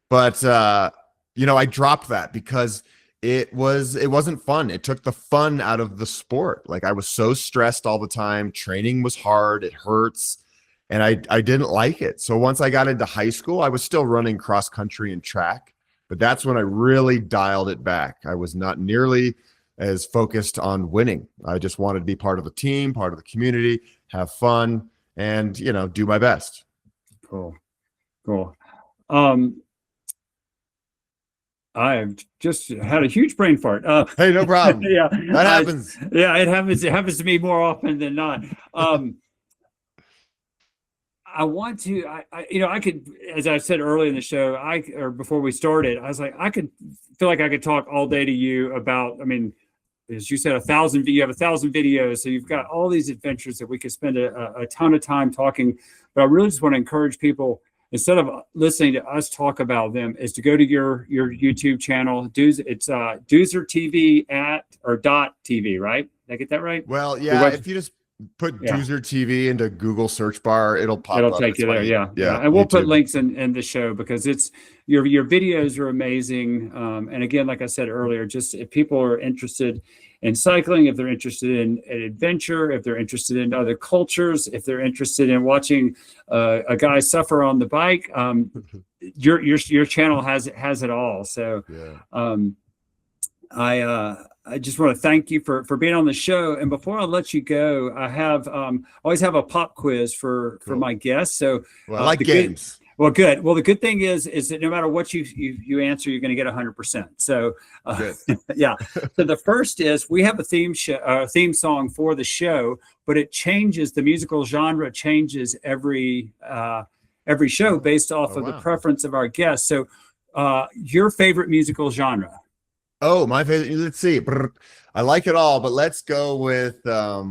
But I dropped that because it wasn't fun. It took the fun out of the sport. Like, I was so stressed all the time. Training was hard. It hurts. And I didn't like it. So once I got into high school, I was still running cross country and track, but that's when I really dialed it back. I was not nearly as focused on winning. I just wanted to be part of the team, part of the community, have fun, and, do my best. Cool. I've just had a huge brain fart. Hey, no problem. Yeah, that happens. It happens. It happens to me more often than not. I want to, I could, as I said early in the show, or before we started, I was like, I could feel like I could talk all day to you about, as you said, you have 1,000 videos. So you've got all these adventures that we could spend a ton of time talking, but I really just want to encourage people, instead of listening to us talk about them, is to go to your YouTube channel. It's Duzer TV .tv, right? Did I get that right? Well, yeah, if you just put Duzer TV into Google search bar, it'll pop up. It'll take you there. Yeah. And we'll put links in the show, because it's your videos are amazing. And again, like I said earlier, just if people are interested in cycling, if they're interested in adventure, if they're interested in other cultures, if they're interested in watching a guy suffer on the bike, your channel has it all. So I just want to thank you for being on the show. And before I let you go, I have always have a pop quiz for my guests. So I like games. Good. Well, the good thing is that no matter what you answer, you're going to get 100%. So yeah. So the first is, we have a theme song for the show, but it changes. The musical genre changes every show based off of the preference of our guests. So your favorite musical genre? Oh, my favorite. Let's see. I like it all, but let's go with. Right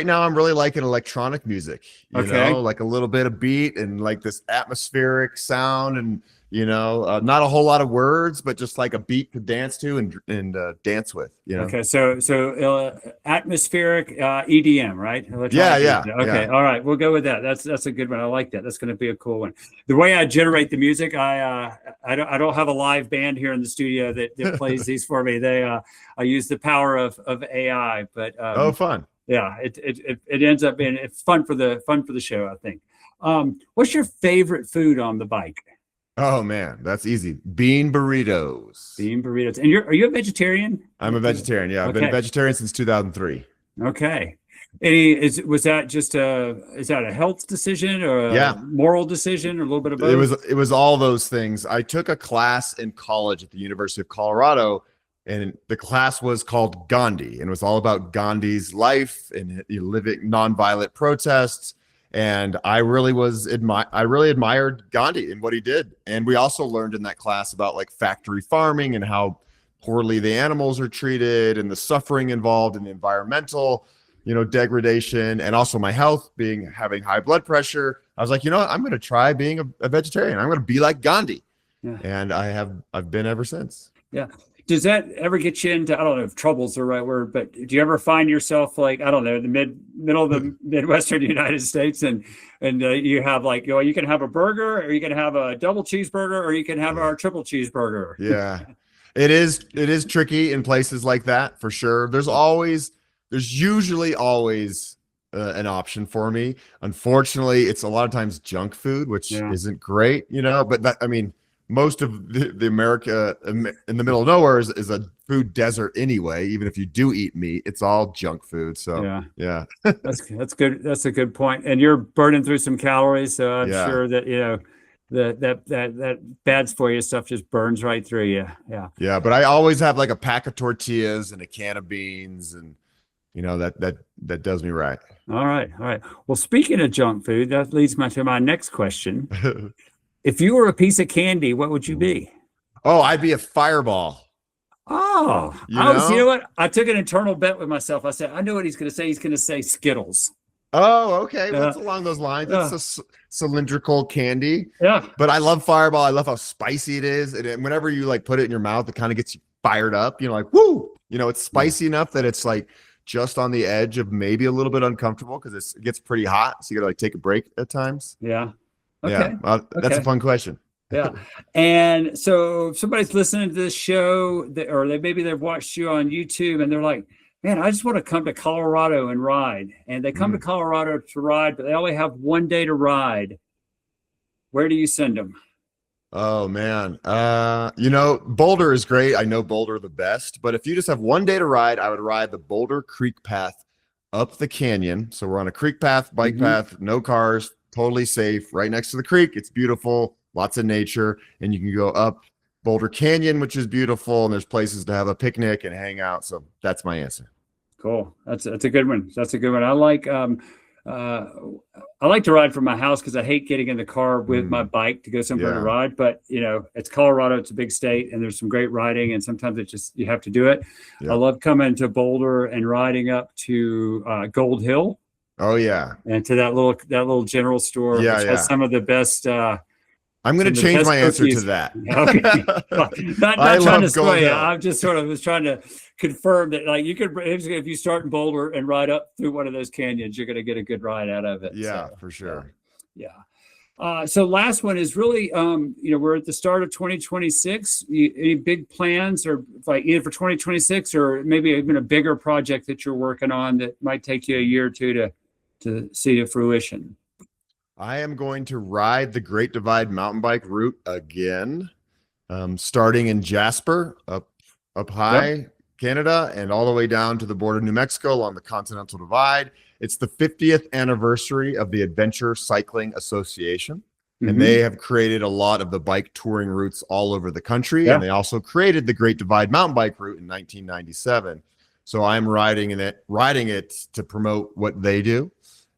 now, I'm really liking electronic music. You know, like a little bit of beat and like this atmospheric sound, and not a whole lot of words, but just like a beat to dance to and dance with. Okay, so atmospheric EDM, right? Yeah. Okay, all right, we'll go with that. That's a good one. I like that. That's going to be a cool one. The way I generate the music, I don't have a live band here in the studio that plays these for me. I use the power of AI, but fun. Yeah, it ends up being fun for the show, I think. What's your favorite food on the bike? Oh man, that's easy. Bean burritos. And are you a vegetarian? I'm a vegetarian. Yeah, I've been a vegetarian since 2003. Okay. Was that a health decision or a moral decision, or a little bit of both? It was all those things. I took a class in college at the University of Colorado, and the class was called Gandhi, and it was all about Gandhi's life and living nonviolent protests. And I really admired Gandhi and what he did. And we also learned in that class about like factory farming and how poorly the animals are treated and the suffering involved in the environmental, degradation, and also my health, having high blood pressure. I was like, I'm going to try being a vegetarian. I'm going to be like Gandhi. Yeah. And I've been ever since. Yeah. does that ever get you into, I don't know if trouble's the right word, but do you ever find yourself like, I don't know, the middle of the Midwestern United States, and you have like, you know, you can have a burger, or you can have a double cheeseburger, or you can have our triple cheeseburger. Yeah. It is tricky in places like that, for sure. There's usually always an option for me. Unfortunately, it's a lot of times junk food, which isn't great, you know, but that, I mean, most of the America in the middle of nowhere is a food desert anyway. Even if you do eat meat, it's all junk food. So yeah. That's good. That's a good point. And you're burning through some calories, so I'm sure that, you know, that bad's for you stuff just burns right through you. Yeah, but I always have like a pack of tortillas and a can of beans, and you know, that does me right. All right. Well, speaking of junk food, that leads me to my next question. If you were a piece of candy, what would you be? Oh, I'd be a Fireball. Oh, you know what? I took an internal bet with myself. I said, I know what he's going to say. He's going to say Skittles. Oh, okay. Well, it's along those lines. It's a cylindrical candy. Yeah. But I love Fireball. I love how spicy it is. And whenever you like put it in your mouth, it kind of gets you fired up. You know, like, woo! You know, it's spicy enough that it's like just on the edge of maybe a little bit uncomfortable because it gets pretty hot. So you got to like take a break at times. Yeah. Okay. Yeah. That's a fun question. Yeah. And so if somebody's listening to this show, or maybe they've watched you on YouTube and they're like, man, I just want to come to Colorado and ride. And they come to Colorado to ride, but they only have one day to ride. Where do you send them? Oh, man. You know, Boulder is great. I know Boulder the best. But if you just have one day to ride, I would ride the Boulder Creek Path up the canyon. So we're on a creek path, bike path, no cars, totally safe, right next to the creek. It's beautiful, lots of nature. And you can go up Boulder Canyon, which is beautiful, and there's places to have a picnic and hang out. So that's my answer. Cool. That's a good one. That's a good one. I like to ride from my house because I hate getting in the car with my bike to go somewhere to ride. But you know, it's Colorado. It's a big state, and there's some great riding. And sometimes it's just you have to do it. I love coming to Boulder and riding up to Gold Hill. Oh yeah, and to that little general store, which has some of the best. I'm going to change my answer to that. Okay. Not trying to sway you. I'm just sort of was trying to confirm that, like, you could, if you start in Boulder and ride up through one of those canyons, you're going to get a good ride out of it. Yeah, so, for sure. Yeah. So last one is really, you know, we're at the start of 2026. Any big plans, or like either for 2026 or maybe even a bigger project that you're working on that might take you a year or two to see to fruition? I am going to ride the Great Divide mountain bike route again, starting in Jasper up high, Canada, and all the way down to the border of New Mexico along the Continental Divide. It's the 50th anniversary of the Adventure Cycling Association, and they have created a lot of the bike touring routes all over the country, and they also created the Great Divide mountain bike route in 1997. So I'm riding it to promote what they do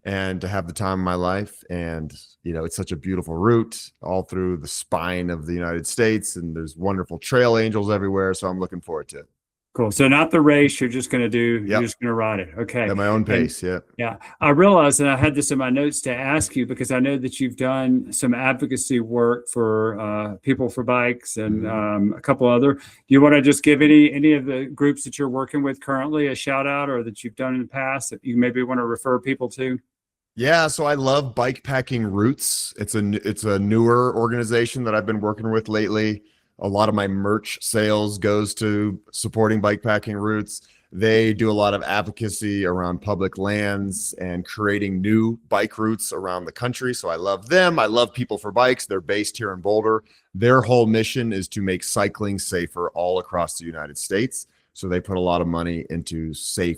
and to have the time of my life. And, you know, it's such a beautiful route all through the spine of the United States, and there's wonderful trail angels everywhere. So I'm looking forward to it. Cool. So not the race, you're just going to do, you're just going to ride it. Okay. At my own pace. Yeah. I realized, and I had this in my notes to ask you, because I know that you've done some advocacy work for People for Bikes and a couple other. Do you want to just give any of the groups that you're working with currently a shout out, or that you've done in the past that you maybe want to refer people to? Yeah, so I love Bikepacking Roots. It's a newer organization that I've been working with lately. A lot of my merch sales goes to supporting Bikepacking Roots. They do a lot of advocacy around public lands and creating new bike routes around the country. So I love them. I love People for Bikes. They're based here in Boulder. Their whole mission is to make cycling safer all across the United States. So they put a lot of money into safe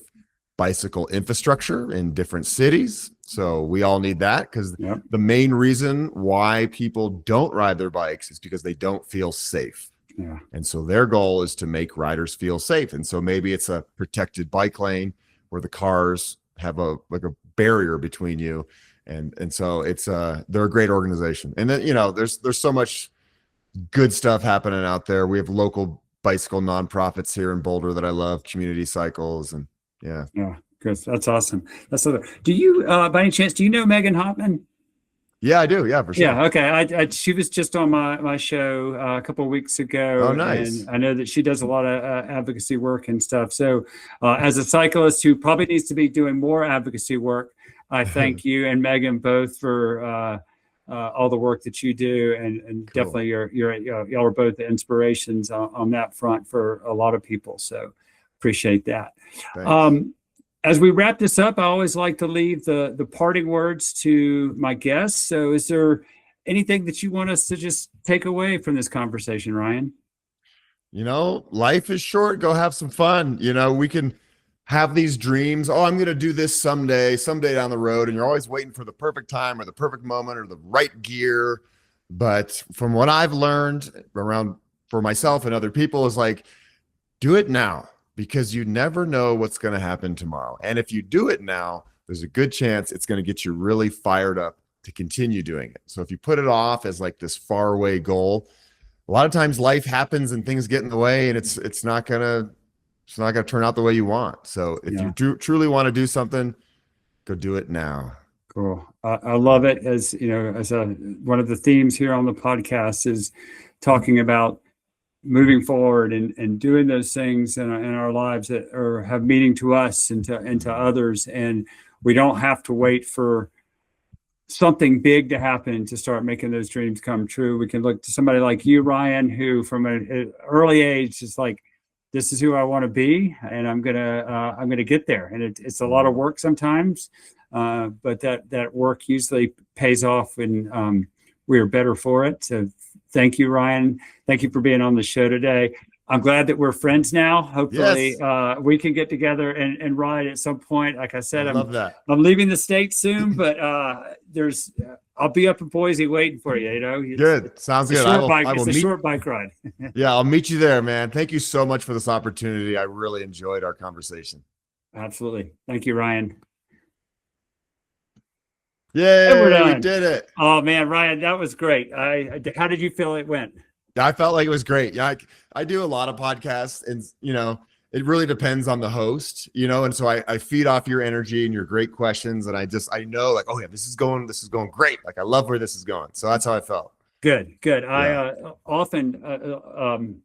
bicycle infrastructure in different cities. So we all need that, because the main reason why people don't ride their bikes is because they don't feel safe. Yeah. And so their goal is to make riders feel safe. And so maybe it's a protected bike lane where the cars have a barrier between you. And so it's they're a great organization. And then, you know, there's so much good stuff happening out there. We have local bicycle nonprofits here in Boulder that I love, Community Cycles, and yeah, good. That's awesome. Do you by any chance, do you know Megan Hoffman? Yeah, I do. Yeah, for sure. Yeah. Okay. She was just on my show a couple of weeks ago. Oh, nice. And I know that she does a lot of advocacy work and stuff. So as a cyclist who probably needs to be doing more advocacy work, I thank you and Megan both for all the work that you do, and Cool. definitely y'all are both the inspirations on that front for a lot of people. So appreciate that. Thanks. As we wrap this up, I always like to leave the parting words to my guests. So is there anything that you want us to just take away from this conversation, Ryan? Life is short. Go have some fun. We can have these dreams. Oh, I'm going to do this someday down the road. And you're always waiting for the perfect time or the perfect moment or the right gear. But from what I've learned around for myself and other people is like, do it now, because you never know what's going to happen tomorrow. And if you do it now, there's a good chance it's going to get you really fired up to continue doing it. So if you put it off as like this far away goal, a lot of times life happens and things get in the way, and it's not gonna turn out the way you want. So if you truly want to do something, go do it now. Cool. I love it. As one of the themes here on the podcast is talking about moving forward and doing those things in our lives that have meaning to us and to others. And we don't have to wait for something big to happen to start making those dreams come true. We can look to somebody like you, Ryan, who from an early age is like, this is who I want to be, and I'm gonna get there. And it's a lot of work sometimes, but that work usually pays off when we are better for it. So thank you, Ryan. Thank you for being on the show today. I'm glad that we're friends now. Hopefully, we can get together and ride at some point. Like I said, I'm leaving the state soon, but I'll be up in Boise waiting for you. Good. Sounds good. It's a short bike ride. Yeah, I'll meet you there, man. Thank you so much for this opportunity. I really enjoyed our conversation. Absolutely. Thank you, Ryan. Yay, we did it. Oh man, Ryan, that was great. How did you feel it went? I felt like it was great. Yeah, I do a lot of podcasts, and it really depends on the host, and so I feed off your energy and your great questions, and I know like, oh yeah, this is going great. Like I love where this is going. So that's how I felt. Good. Yeah. I often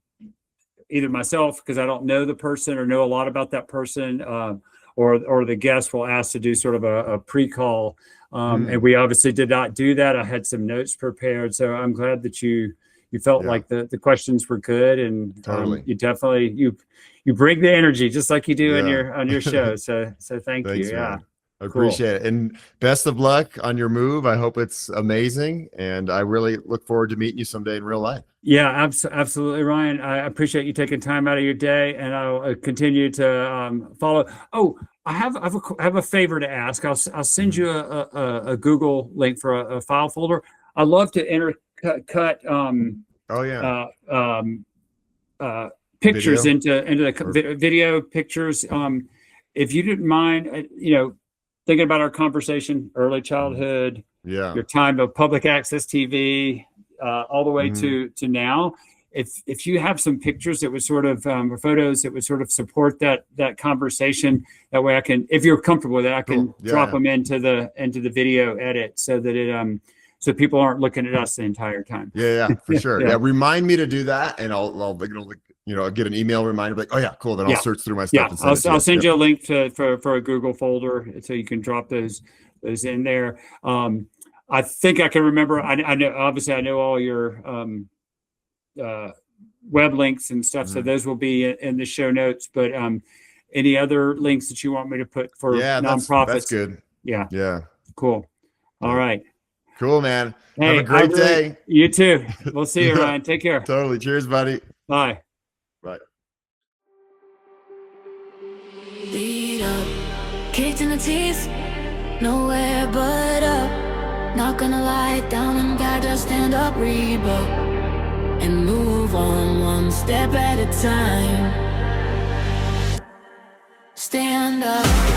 either myself, because I don't know the person or know a lot about that person, or the guest will ask to do sort of a pre-call. And we obviously did not do that. I had some notes prepared, so I'm glad that you felt like the questions were good, and totally. You definitely you bring the energy just like you do on your show. So thank Thanks, you. Man. I appreciate it, and best of luck on your move. I hope it's amazing, and I really look forward to meeting you someday in real life. Yeah, absolutely, Ryan. I appreciate you taking time out of your day, and I'll continue to follow. Oh, I have a favor to ask. I'll send you a Google link for a file folder. I love to intercut pictures into the video pictures. If you didn't mind, thinking about our conversation, early childhood, your time of public access TV, all the way to now. If you have some pictures that would sort of or photos that would sort of support that conversation, that way I can, if you're comfortable with it, I can drop them into the video edit so that it so people aren't looking at us the entire time. Yeah, for sure. Yeah, remind me to do that, and I'll get an email reminder like, oh yeah, cool. Then I'll search through my stuff. Yeah, I'll send you a link for a Google folder so you can drop those in there. I think I can remember. I know, obviously, I know all your web links and stuff, so those will be in the show notes. But any other links that you want me to put for nonprofits? That's good. Yeah. Cool. All right. Cool, man. Hey, have a great day. You too. We'll see you, Ryan. Take care. Totally. Cheers, buddy. Bye. Bye. Beat up, kicked in the teeth, nowhere but up. Not gonna lie down and gotta stand up, reboot, and move on one step at a time. Stand up.